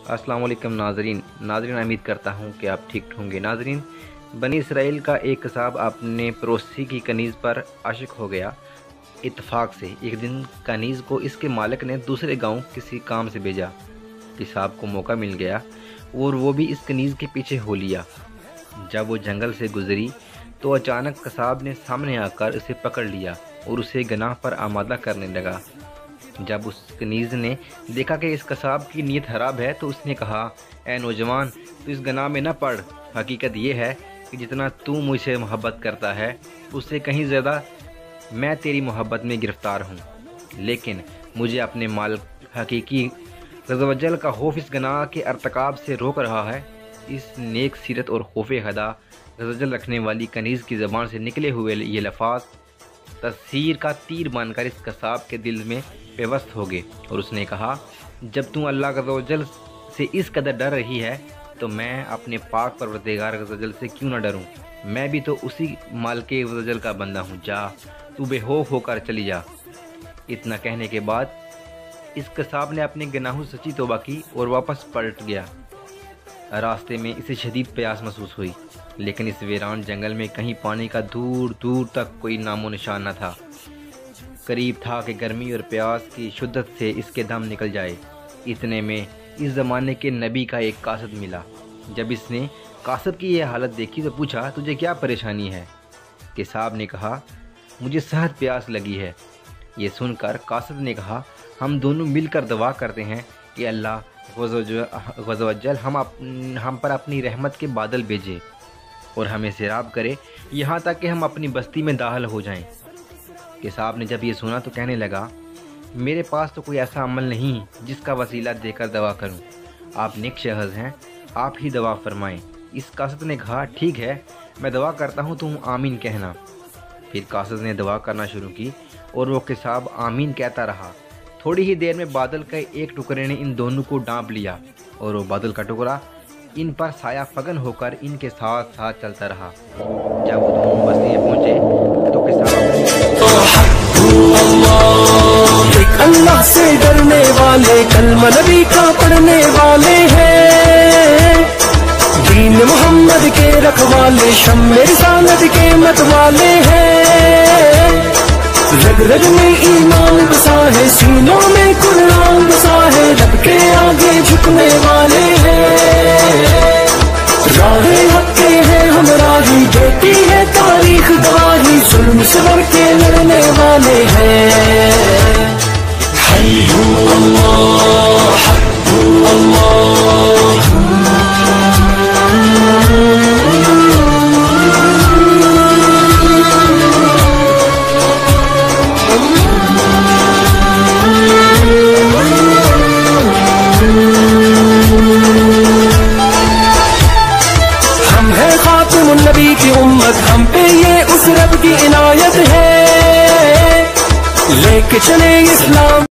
अस्सलाम वालेकुम नाजरीन उम्मीद करता हूँ कि आप ठीक होंगे। नाजरीन, बनी इसराइल का एक कसाब अपने पड़ोसी की कनीज़ पर आशिक हो गया। इत्तेफाक से एक दिन कनीज़ को इसके मालिक ने दूसरे गांव किसी काम से भेजा। कसाब को मौका मिल गया और वो भी इस कनीज़ के पीछे हो लिया। जब वो जंगल से गुजरी तो अचानक कसाब ने सामने आकर उसे पकड़ लिया और उसे गनाह पर आमादा करने लगा। जब उस कनीज़ ने देखा कि इस कसाब की नीयत खराब है तो उसने कहा, ऐ नौजवान, तू इस गनाह में न पड़। हकीकत ये है कि जितना तू मुझसे मोहब्बत करता है उससे कहीं ज़्यादा मैं तेरी मोहब्बत में गिरफ़्तार हूँ। लेकिन मुझे अपने मालिक हकीकी अज़्ज़वजल का खौफ इस गनाह के अर्तकाब से रोक रहा है। इस नेक सीरत और खौफ खुदा अज़्ज़वजल रखने वाली कनीज़ की ज़बान से निकले हुए ये लफ़ाज़ तस्सीर का तीर बनकर इस कसाब के दिल में पेवस्त हो गए और उसने कहा, जब तू अल्लाह अज़्ज़वजल से इस कदर डर रही है तो मैं अपने पाक परवरदिगार अज़्ज़वजल से क्यों न डरूं। मैं भी तो उसी मालिक अज़्ज़वजल का बंदा हूँ। जा, तू बेखौफ होकर चली जा। इतना कहने के बाद इस कसाब ने अपने गुनाहों से सच्ची तौबा की और वापस पलट गया। रास्ते में इसे शदीद प्यास महसूस हुई, लेकिन इस वीरान जंगल में कहीं पानी का दूर दूर तक कोई नामो निशान न था। करीब था कि गर्मी और प्यास की शिद्दत से इसके दम निकल जाए। इतने में इस ज़माने के नबी का एक कासद मिला। जब इसने कासद की यह हालत देखी तो पूछा, तुझे क्या परेशानी है? कसाब ने कहा, मुझे सख्त प्यास लगी है। ये सुनकर कासद ने कहा, हम दोनों मिलकर दुआ करते हैं कि अल्लाह अज़्ज़वजल हम पर अपनी रहमत के बादल भेजे और हमें सैराब करे, यहाँ तक कि हम अपनी बस्ती में दाखिल हो जाएं। कसाब ने जब ये सुना तो कहने लगा, मेरे पास तो कोई ऐसा अमल नहीं जिसका वसीला देकर दवा करूं। आप नेक शख्स हैं, आप ही दवा फरमाएं। इस कासद ने कहा, ठीक है, मैं दवा करता हूं, तुम आमीन कहना। फिर कासद ने दवा करना शुरू की और वो कसाब आमीन कहता रहा। थोड़ी ही देर में बादल के एक टुकड़े ने इन दोनों को ढांप लिया और वो बादल का टुकड़ा इन पर साया फगन होकर इनके साथ साथ चलता रहा। जब वो दोनों बस्ती में पहुंचे तो कसाब अल्लाह से डरने वाले कलमा नबी का पढ़ने वाले हैं, दीन मोहम्मद के रखवाले, शम्मे रिसालत के मत वाले हैं। रग रग में ईमान बसा है, सीनों में कुरान बसा है, रब के आगे झुकने वाले हैं। राहे हक के हैं हमराही, देती है तारीख गवाही, जुल्म से बढ़ के लड़ने वाले हैं। हय्यू अल्लाह हय्यू अल्लाह। हम हैं खातिमुन नबी की उम्मत, हम पे ये उस रब की इनायत है, लेके चले इस्लाम।